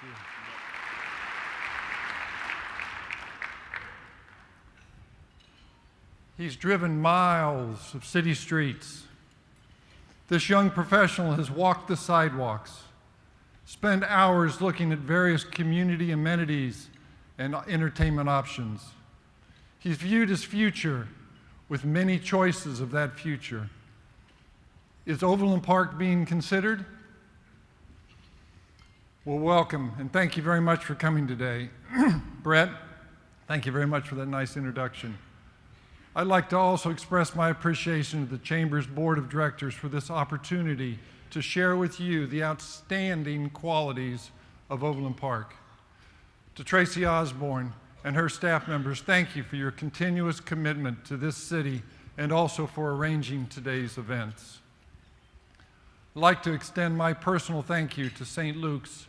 you. He's driven miles of city streets. This young professional has walked the sidewalks, spent hours looking at various community amenities and entertainment options. He's viewed his future with many choices of that future. Is Overland Park being considered? Well, welcome, and thank you very much for coming today. Brett, thank you very much for that nice introduction. I'd like to also express my appreciation to the Chamber's Board of Directors for this opportunity to share with you the outstanding qualities of Overland Park. To Tracy Osborne and her staff members, thank you for your continuous commitment to this city and also for arranging today's events. I'd like to extend my personal thank you to St. Luke's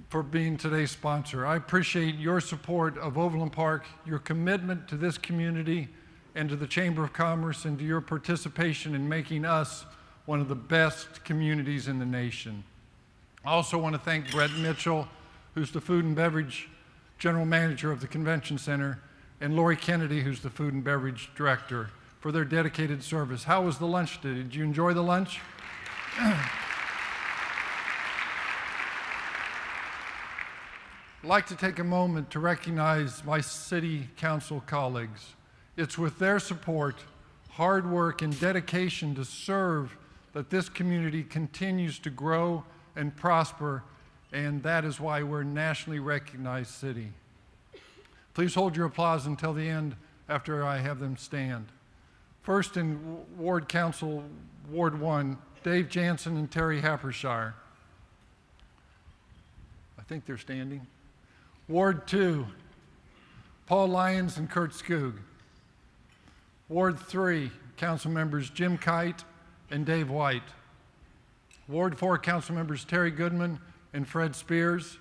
for being today's sponsor. I appreciate your support of Overland Park, your commitment to this community and to the Chamber of Commerce, and to your participation in making us one of the best communities in the nation. I also want to thank Brett Mitchell, who's the Food and Beverage General Manager of the Convention Center, and Lori Kennedy, who's the Food and Beverage Director, for their dedicated service. How was the lunch today? Did you enjoy the lunch? I'd like to take a moment to recognize my City Council colleagues. It's with their support, hard work, and dedication to serve that this community continues to grow and prosper, and that is why we're a nationally recognized city. Please hold your applause until the end after I have them stand. First in Ward Council, Ward 1, Dave Jansen and Terry Happershire. I think they're standing. Ward 2, Paul Lyons and Kurt Skoog. Ward 3, Council members Jim Kite and Dave White. Ward 4, Council members Terry Goodman and Fred Spears.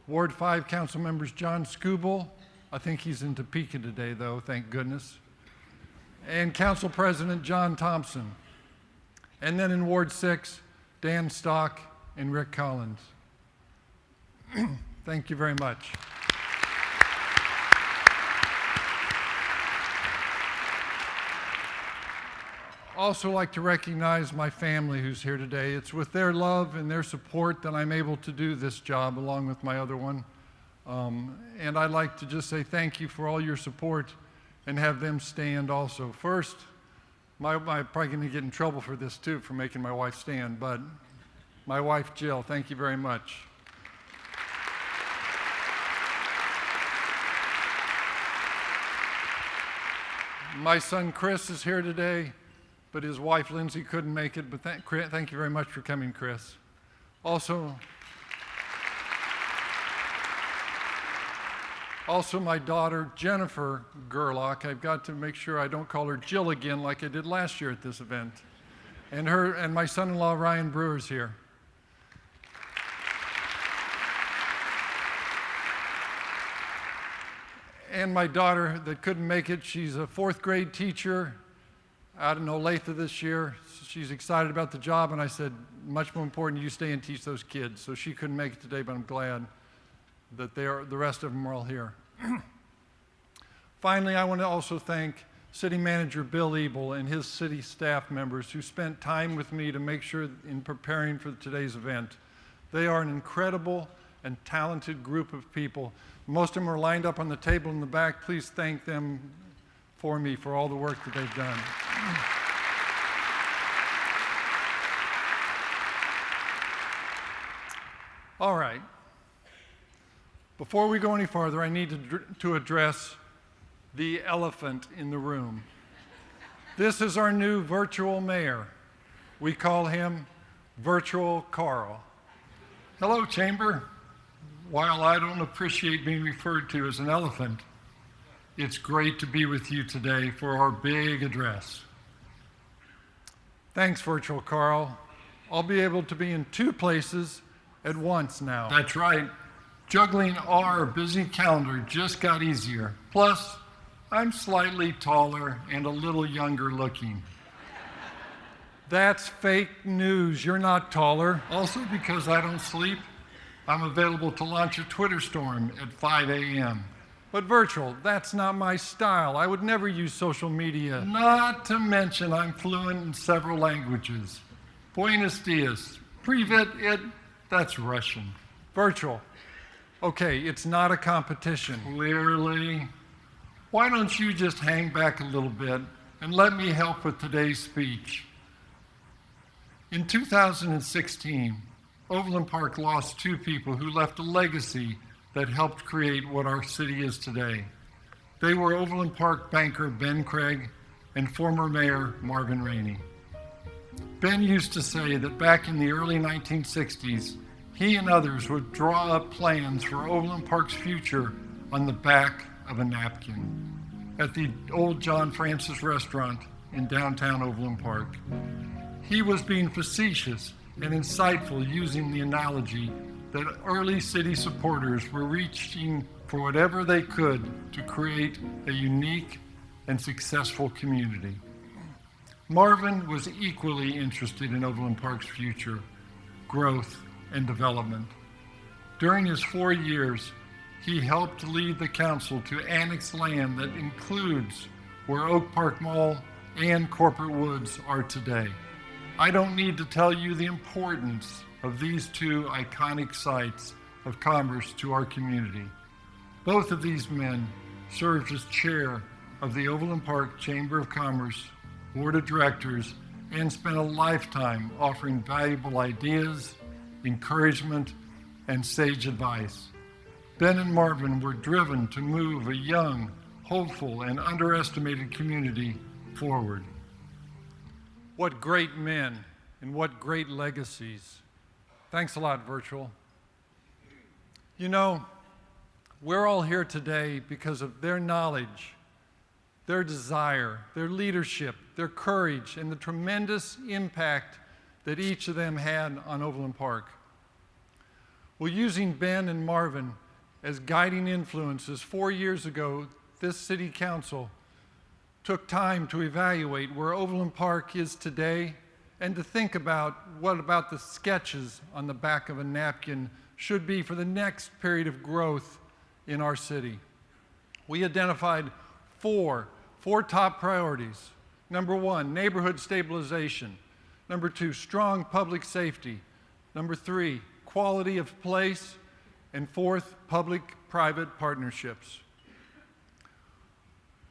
Ward 5, Council members John Skubal. I think he's in Topeka today, though, thank goodness. And Council President John Thompson. And then in Ward 6, Dan Stock and Rick Collins. Thank you very much. Also like to recognize my family who's here today. It's with their love and their support that I'm able to do this job along with my other one. And I'd like to just say thank you for all your support and have them stand also. First, I'm probably going to get in trouble for this too, for making my wife stand, but my wife Jill, thank you very much. My son Chris is here today, but his wife Lindsay couldn't make it, but thank you very much for coming, Chris. Also my daughter Jennifer Gerlach. I've got to make sure I don't call her Jill again like I did last year at this event. And my son-in-law Ryan Brewer's here. And my daughter that couldn't make it, she's a 4th grade teacher out in Olathe this year. She's excited about the job, and I said, much more important, you stay and teach those kids. So she couldn't make it today, but I'm glad that the rest of them are all here. Finally, I want to also thank City Manager Bill Ebel and his city staff members who spent time with me to make sure in preparing for today's event. They are an incredible and talented group of people. Most of them are lined up on the table in the back. Please thank them for me for all the work that they've done. All right. Before we go any farther, I need to address the elephant in the room. This is our new virtual mayor. We call him Virtual Carl. Hello, Chamber. While I don't appreciate being referred to as an elephant, it's great to be with you today for our big address. Thanks, Virtual Carl. I'll be able to be in 2 places at once now. That's right. Juggling our busy calendar just got easier. Plus, I'm slightly taller and a little younger looking. That's fake news. You're not taller. Also, because I don't sleep, I'm available to launch a Twitter storm at 5 a.m. But virtual, that's not my style. I would never use social media. Not to mention I'm fluent in several languages. Buenos dias, privet it, that's Russian. Virtual. Okay, it's not a competition. Clearly. Why don't you just hang back a little bit and let me help with today's speech? In 2016, Overland Park lost two people who left a legacy that helped create what our city is today. They were Overland Park banker Ben Craig and former mayor Marvin Rainey. Ben used to say that back in the early 1960s, he and others would draw up plans for Overland Park's future on the back of a napkin at the old John Francis restaurant in downtown Overland Park. He was being facetious and insightful, using the analogy that early city supporters were reaching for whatever they could to create a unique and successful community. Marvin was equally interested in Overland Park's future, growth, and development. During his 4 years, he helped lead the council to annex land that includes where Oak Park Mall and Corporate Woods are today. I don't need to tell you the importance of these two iconic sites of commerce to our community. Both of these men served as chair of the Overland Park Chamber of Commerce Board of Directors and spent a lifetime offering valuable ideas, encouragement, and sage advice. Ben and Marvin were driven to move a young, hopeful, and underestimated community forward. What great men and what great legacies. Thanks a lot, Virtual. You know, we're all here today because of their knowledge, their desire, their leadership, their courage, and the tremendous impact that each of them had on Overland Park. Well, using Ben and Marvin as guiding influences, 4 years ago, this City Council took time to evaluate where Overland Park is today and to think about what about the sketches on the back of a napkin should be for the next period of growth in our city. We identified four top priorities. Number one, neighborhood stabilization. Number two, strong public safety. Number three, quality of place. And fourth, public-private partnerships.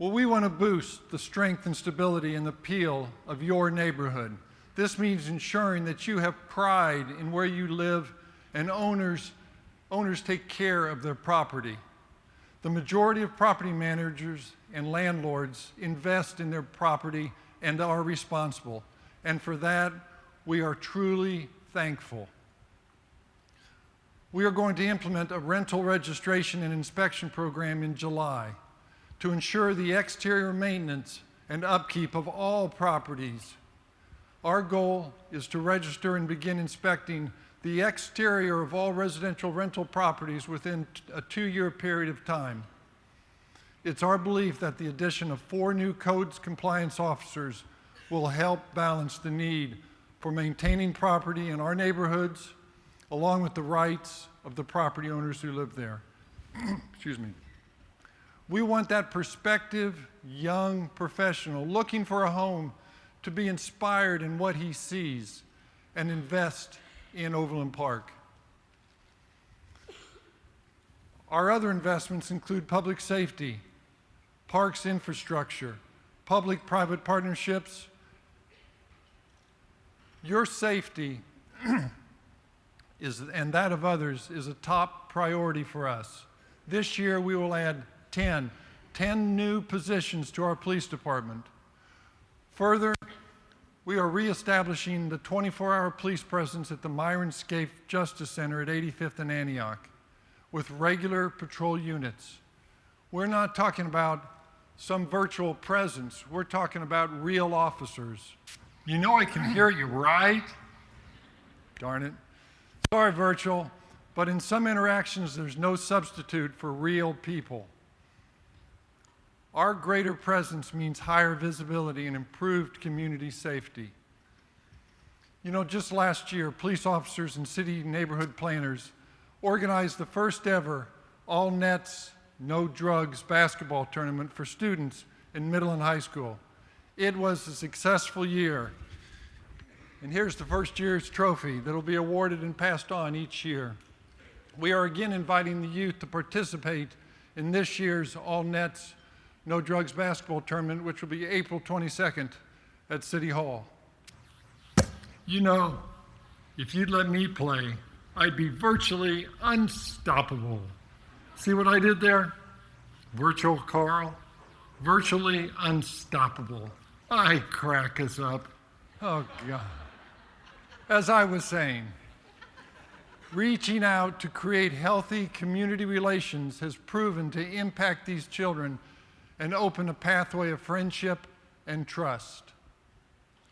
Well, we want to boost the strength and stability and appeal of your neighborhood. This means ensuring that you have pride in where you live and owners take care of their property. The majority of property managers and landlords invest in their property and are responsible. And for that, we are truly thankful. We are going to implement a rental registration and inspection program in July to ensure the exterior maintenance and upkeep of all properties. Our goal is to register and begin inspecting the exterior of all residential rental properties within a 2-year period of time. It's our belief that the addition of 4 new codes compliance officers will help balance the need for maintaining property in our neighborhoods, along with the rights of the property owners who live there. Excuse me. We want that prospective young professional looking for a home to be inspired in what he sees and invest in Overland Park. Our other investments include public safety, parks infrastructure, public-private partnerships. Your safety and that of others is a top priority for us. This year we will add 10 new positions to our police department. Further, we are reestablishing the 24-hour police presence at the Myron Scaife Justice Center at 85th and Antioch with regular patrol units. We're not talking about some virtual presence. We're talking about real officers. You know I can hear you, right? Darn it. Sorry, virtual, but in some interactions, there's no substitute for real people. Our greater presence means higher visibility and improved community safety. You know, just last year, police officers and city neighborhood planners organized the first ever all nets, no drugs basketball tournament for students in middle and high school. It was a successful year. And here's the first year's trophy that will be awarded and passed on each year. We are again inviting the youth to participate in this year's all nets, no drugs basketball tournament, which will be April 22nd at City Hall. You know, if you'd let me play, I'd be virtually unstoppable. See what I did there? Virtual Carl, virtually unstoppable. I crack us up. Oh, God. As I was saying, reaching out to create healthy community relations has proven to impact these children and open a pathway of friendship and trust.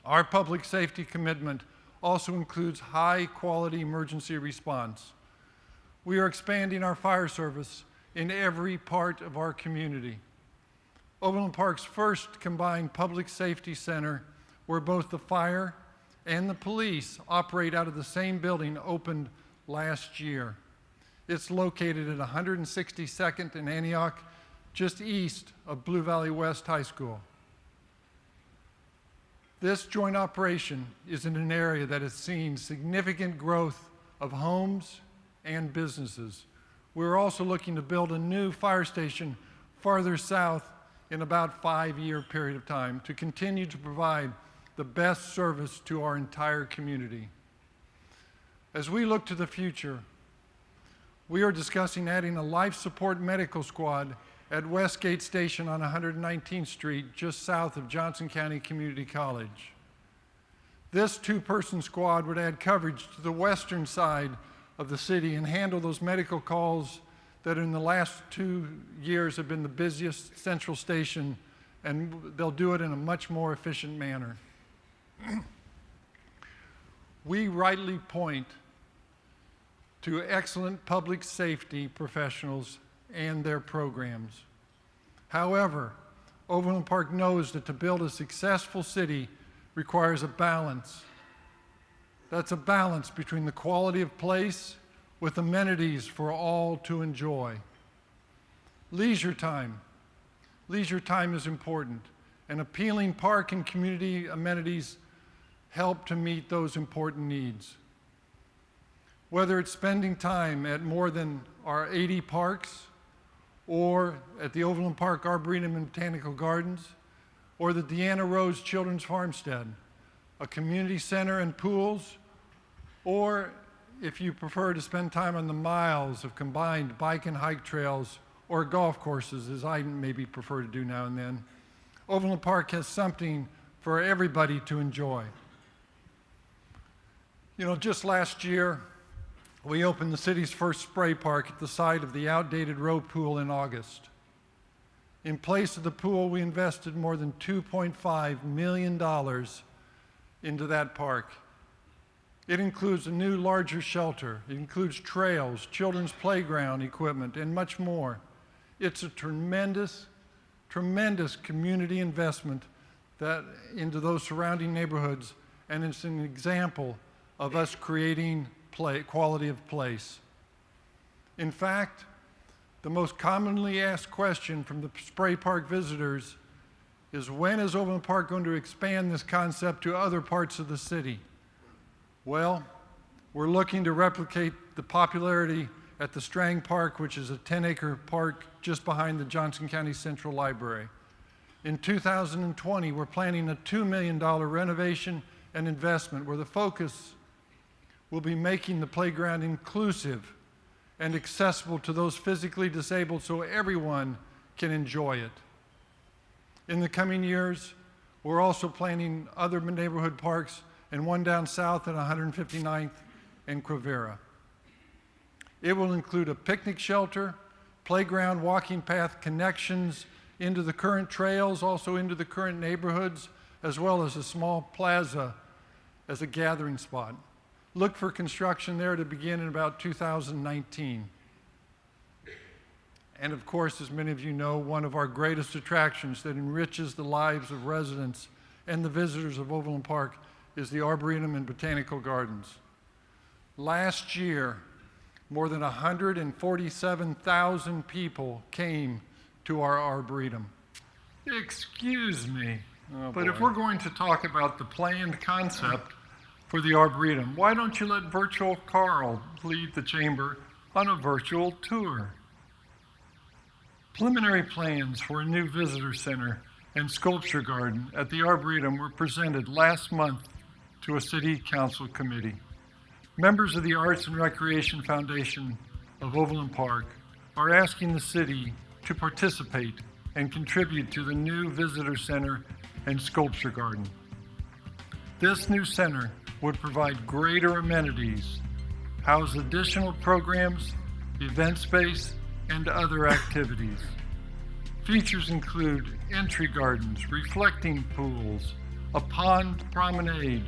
Our public safety commitment also includes high-quality emergency response. We are expanding our fire service in every part of our community. Overland Park's first combined public safety center, where both the fire and the police operate out of the same building, opened last year. It's located at 162nd and Antioch, just east of Blue Valley West High School. This joint operation is in an area that has seen significant growth of homes and businesses. We're also looking to build a new fire station farther south in about 5-year period of time to continue to provide the best service to our entire community. As we look to the future, we are discussing adding a life support medical squad at Westgate Station on 119th Street, just south of Johnson County Community College. This 2-person squad would add coverage to the western side of the city and handle those medical calls that in the last 2 years have been the busiest central station, and they'll do it in a much more efficient manner. We rightly point to excellent public safety professionals and their programs. However, Overland Park knows that to build a successful city requires a balance. That's a balance between the quality of place with amenities for all to enjoy. Leisure time. Leisure time is important, and appealing park and community amenities help to meet those important needs. Whether it's spending time at more than our 80 parks, or at the Overland Park Arboretum and Botanical Gardens, or the Deanna Rose Children's Farmstead, a community center and pools, or if you prefer to spend time on the miles of combined bike and hike trails or golf courses, as I maybe prefer to do now and then, Overland Park has something for everybody to enjoy. You know, just last year, we opened the city's first spray park at the site of the outdated row pool in August. In place of the pool, we invested more than $2.5 million into that park. It includes a new, larger shelter. It includes trails, children's playground equipment, and much more. It's a tremendous, tremendous community investment into those surrounding neighborhoods, and it's an example of us creating quality of place. In fact, the most commonly asked question from the spray park visitors is, when is Overland Park going to expand this concept to other parts of the city? Well, we're looking to replicate the popularity at the Strang Park, which is a 10-acre park just behind the Johnson County Central Library. In 2020, we're planning a $2 million renovation and investment where the focus will be making the playground inclusive and accessible to those physically disabled so everyone can enjoy it. In the coming years, we're also planning other neighborhood parks and one down south at 159th and Quivira. It will include a picnic shelter, playground, walking path connections into the current trails, also into the current neighborhoods, as well as a small plaza as a gathering spot. Look for construction there to begin in about 2019. And of course, as many of you know, one of our greatest attractions that enriches the lives of residents and the visitors of Overland Park is the Arboretum and Botanical Gardens. Last year, more than 147,000 people came to our Arboretum. Excuse me, but boy. if we're going to talk about the planned concept for the Arboretum, why don't you let Virtual Carl lead the chamber on a virtual tour? Preliminary plans for a new visitor center and sculpture garden at the Arboretum were presented last month to a city council committee. Members of the Arts and Recreation Foundation of Overland Park are asking the city to participate and contribute to the new visitor center and sculpture garden. This new center would provide greater amenities, house additional programs, event space, and other activities. Features include entry gardens, reflecting pools, a pond promenade,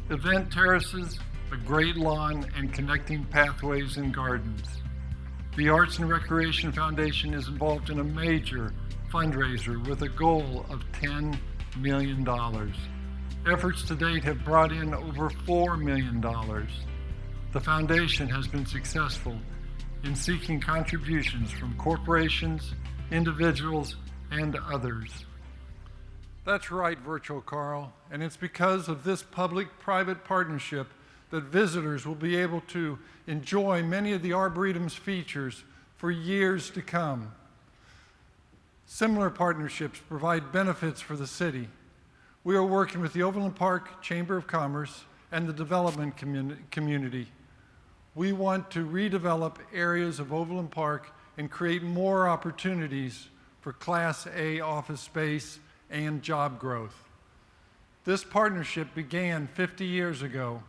event terraces, a great lawn, and connecting pathways and gardens. The Arts and Recreation Foundation is involved in a major fundraiser with a goal of $10 million. Efforts to date have brought in over $4 million. The foundation has been successful in seeking contributions from corporations, individuals, and others. That's right, Virtual Carl, and it's because of this public-private partnership that visitors will be able to enjoy many of the Arboretum's features for years to come. Similar partnerships provide benefits for the city. We are working with the Overland Park Chamber of Commerce and the development community. We want to redevelop areas of Overland Park and create more opportunities for Class A office space and job growth. This partnership began 50 years ago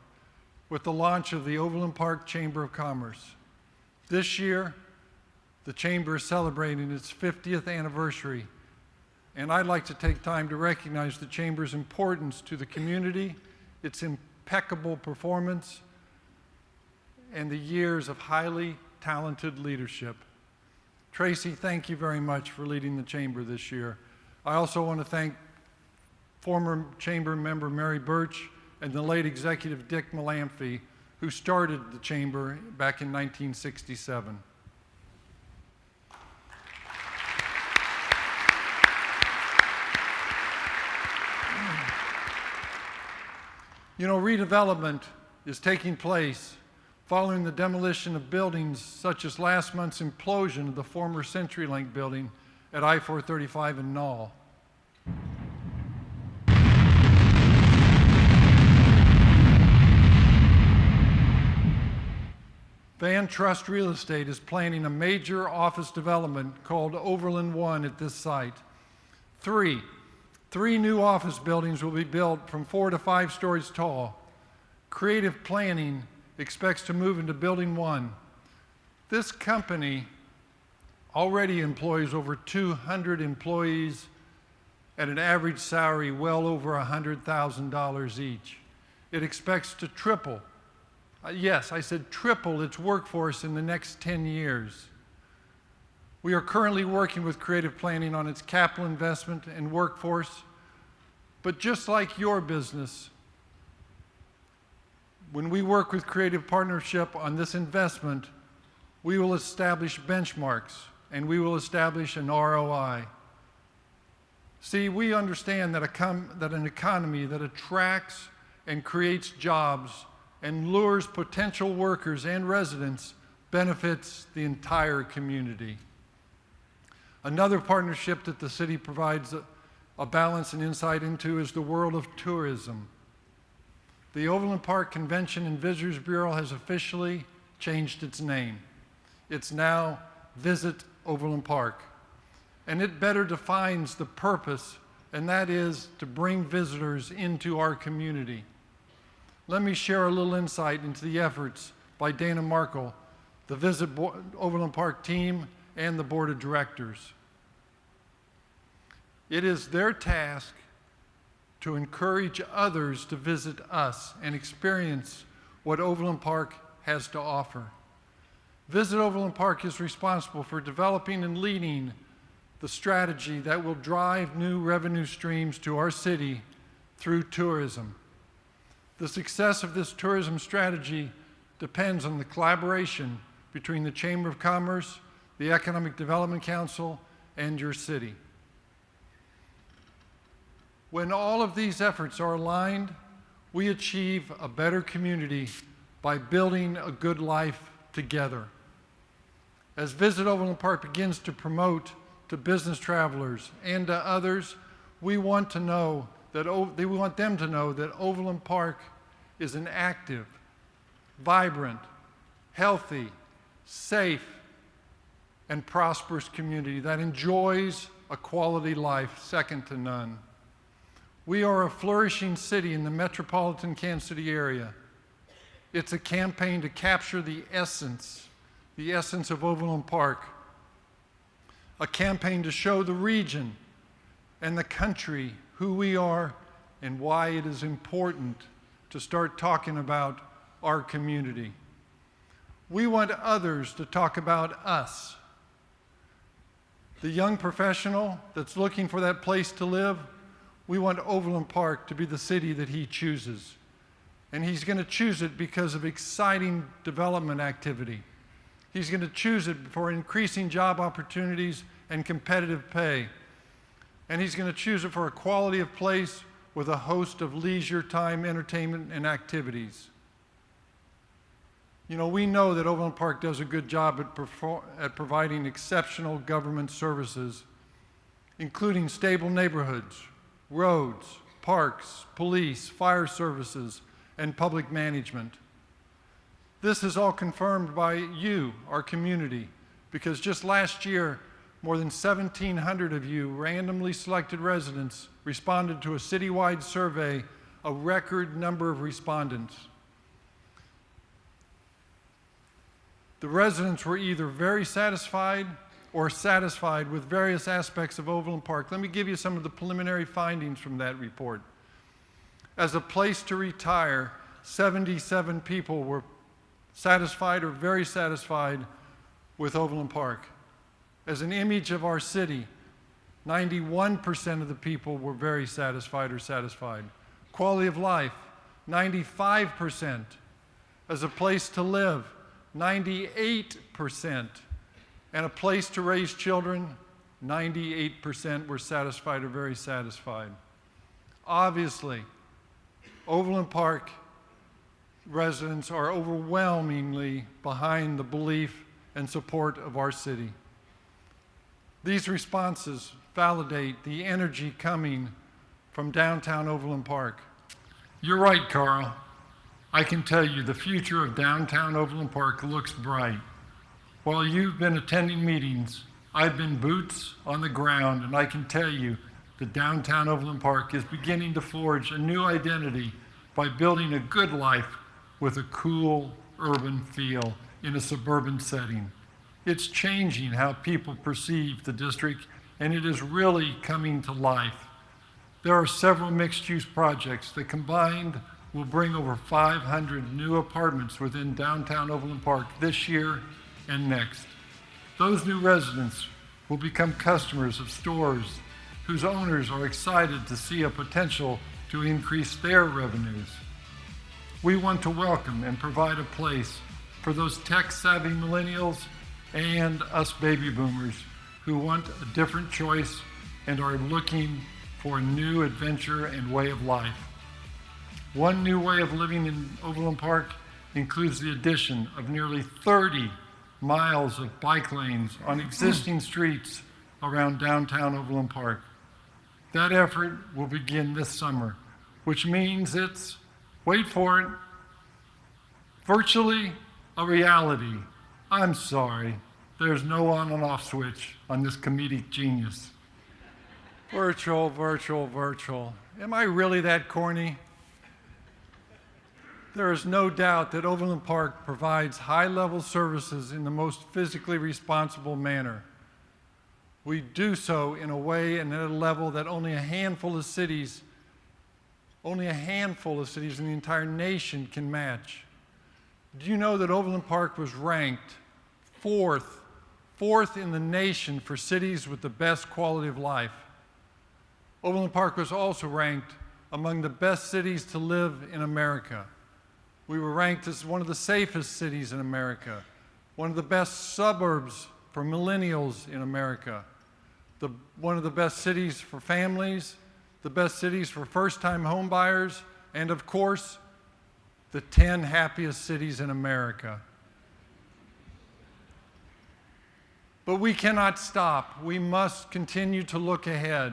with the launch of the Overland Park Chamber of Commerce. This year, the Chamber is celebrating its 50th anniversary, and I'd like to take time to recognize the Chamber's importance to the community, its impeccable performance, and the years of highly talented leadership. Tracy, thank you very much for leading the Chamber this year. I also want to thank former Chamber member Mary Birch and the late executive Dick Malamphy, who started the Chamber back in 1967. You know, redevelopment is taking place following the demolition of buildings such as last month's implosion of the former CenturyLink building at I-435 in Knoll. Van Trust Real Estate is planning a major office development called Overland 1 at this site. Three new office buildings will be built from 4 to 5 stories tall. Creative Planning expects to move into Building 1. This company already employs over 200 employees at an average salary well over $100,000 each. It expects to triple, yes, I said triple its workforce in the next 10 years. We are currently working with Creative Planning on its capital investment and workforce, but just like your business, when we work with Creative Partnership on this investment, we will establish benchmarks and we will establish an ROI. See, we understand that an economy that attracts and creates jobs and lures potential workers and residents benefits the entire community. Another partnership that the city provides a balance and insight into is the world of tourism. The Overland Park Convention and Visitors Bureau has officially changed its name. It's now Visit Overland Park, and it better defines the purpose, and that is to bring visitors into our community. Let me share a little insight into the efforts by Dana Markle, the Visit Overland Park team, and the board of directors. It is their task to encourage others to visit us and experience what Overland Park has to offer. Visit Overland Park is responsible for developing and leading the strategy that will drive new revenue streams to our city through tourism. The success of this tourism strategy depends on the collaboration between the Chamber of Commerce, the Economic Development Council, and your city. When all of these efforts are aligned, we achieve a better community by building a good life together. As Visit Overland Park begins to promote to business travelers and to others, we want them to know that Overland Park is an active, vibrant, healthy, safe, and prosperous community that enjoys a quality life second to none. We are a flourishing city in the metropolitan Kansas City area. It's a campaign to capture the essence of Overland Park, a campaign to show the region and the country who we are and why it is important to start talking about our community. We want others to talk about us. The young professional that's looking for that place to live, we want Overland Park to be the city that he chooses. And he's going to choose it because of exciting development activity. He's going to choose it for increasing job opportunities and competitive pay. And he's going to choose it for a quality of place with a host of leisure time, entertainment, and activities. You know, we know that Overland Park does a good job at providing exceptional government services, including stable neighborhoods, roads, parks, police, fire services, and public management. This is all confirmed by you, our community, because just last year, more than 1,700 of you randomly selected residents responded to a citywide survey, a record number of respondents. The residents were either very satisfied or satisfied with various aspects of Overland Park. Let me give you some of the preliminary findings from that report. As a place to retire, 77 people were satisfied or very satisfied with Overland Park. As an image of our city, 91% of the people were very satisfied or satisfied. Quality of life, 95%. As a place to live, 98%. And a place to raise children, 98% were satisfied or very satisfied. Obviously, Overland Park residents are overwhelmingly behind the belief and support of our city. These responses validate the energy coming from downtown Overland Park. You're right, Carl. I can tell you the future of downtown Overland Park looks bright. While you've been attending meetings, I've been boots on the ground, and I can tell you that downtown Overland Park is beginning to forge a new identity by building a good life with a cool urban feel in a suburban setting. It's changing how people perceive the district, and it is really coming to life. There are several mixed-use projects that combined will bring over 500 new apartments within downtown Overland Park this year and next. Those new residents will become customers of stores whose owners are excited to see a potential to increase their revenues. We want to welcome and provide a place for those tech-savvy millennials and us baby boomers who want a different choice and are looking for a new adventure and way of life. One new way of living in Overland Park includes the addition of nearly 30 miles of bike lanes on existing streets around downtown Overland Park. That effort will begin this summer, which means it's, wait for it, virtually a reality. I'm sorry, there's no on and off switch on this comedic genius. Virtual, virtual, virtual. Am I really that corny? There is no doubt that Overland Park provides high-level services in the most physically responsible manner. We do so in a way and at a level that only a handful of cities in the entire nation can match. Do you know that Overland Park was ranked fourth in the nation for cities with the best quality of life? Overland Park was also ranked among the best cities to live in America. We were ranked as one of the safest cities in America, one of the best suburbs for millennials in America, one of the best cities for families, the best cities for first-time home buyers, and of course, the 10 happiest cities in America. But we cannot stop. We must continue to look ahead.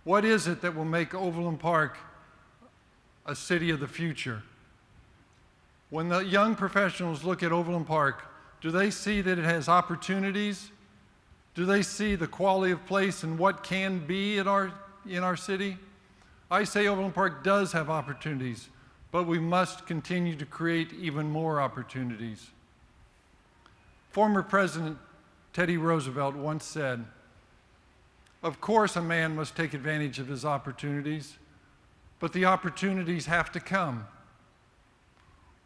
What is it that will make Overland Park a city of the future? When the young professionals look at Overland Park, do they see that it has opportunities? Do they see the quality of place and what can be in our city? I say Overland Park does have opportunities, but we must continue to create even more opportunities. Former President Teddy Roosevelt once said, "Of course a man must take advantage of his opportunities, but the opportunities have to come."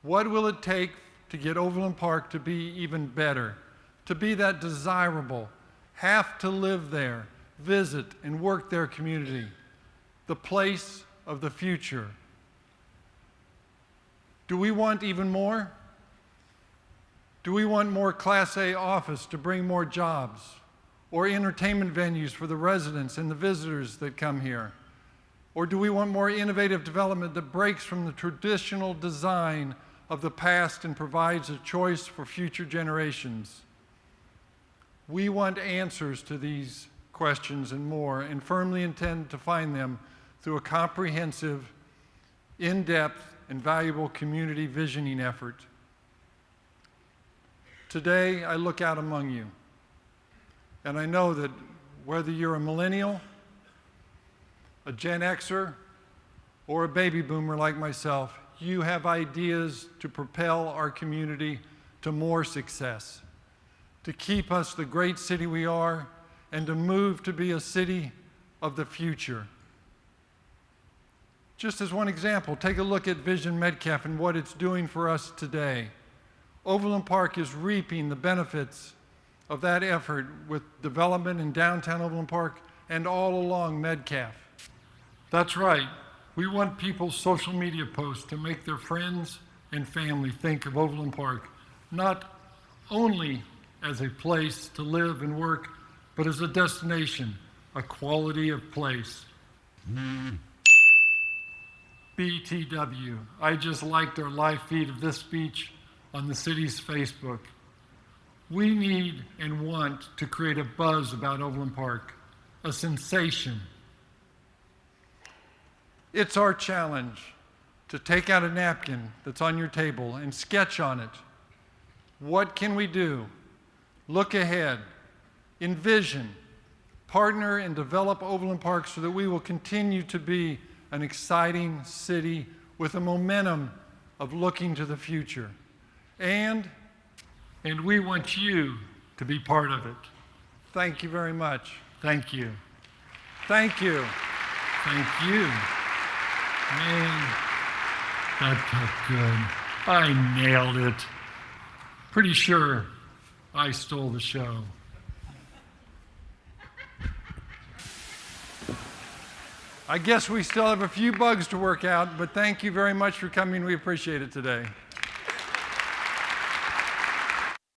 What will it take to get Overland Park to be even better, to be that desirable, have to live there, visit and work their community, the place of the future? Do we want even more? Do we want more Class A office to bring more jobs, or entertainment venues for the residents and the visitors that come here? Or do we want more innovative development that breaks from the traditional design of the past and provides a choice for future generations? We want answers to these questions and more, and firmly intend to find them through a comprehensive, in-depth, and valuable community visioning effort. Today, I look out among you, and I know that whether you're a millennial, a Gen Xer, or a baby boomer like myself, you have ideas to propel our community to more success, to keep us the great city we are, and to move to be a city of the future. Just as one example, take a look at Vision Metcalf and what it's doing for us today. Overland Park is reaping the benefits of that effort with development in downtown Overland Park and all along Metcalf. That's right. We want people's social media posts to make their friends and family think of Overland Park not only as a place to live and work, but as a destination, a quality of place. BTW, I just liked our live feed of this speech on the city's Facebook. We need and want to create a buzz about Overland Park, a sensation. It's our challenge to take out a napkin that's on your table and sketch on it. What can we do? Look ahead, envision, partner, and develop Overland Park so that we will continue to be an exciting city with a momentum of looking to the future. And we want you to be part of it. thank you very much. Thank you. Thank you. Thank you. Man, that felt good. I nailed it. Pretty sure I stole the show. I guess we still have a few bugs to work out, but thank you very much for coming. We appreciate it today.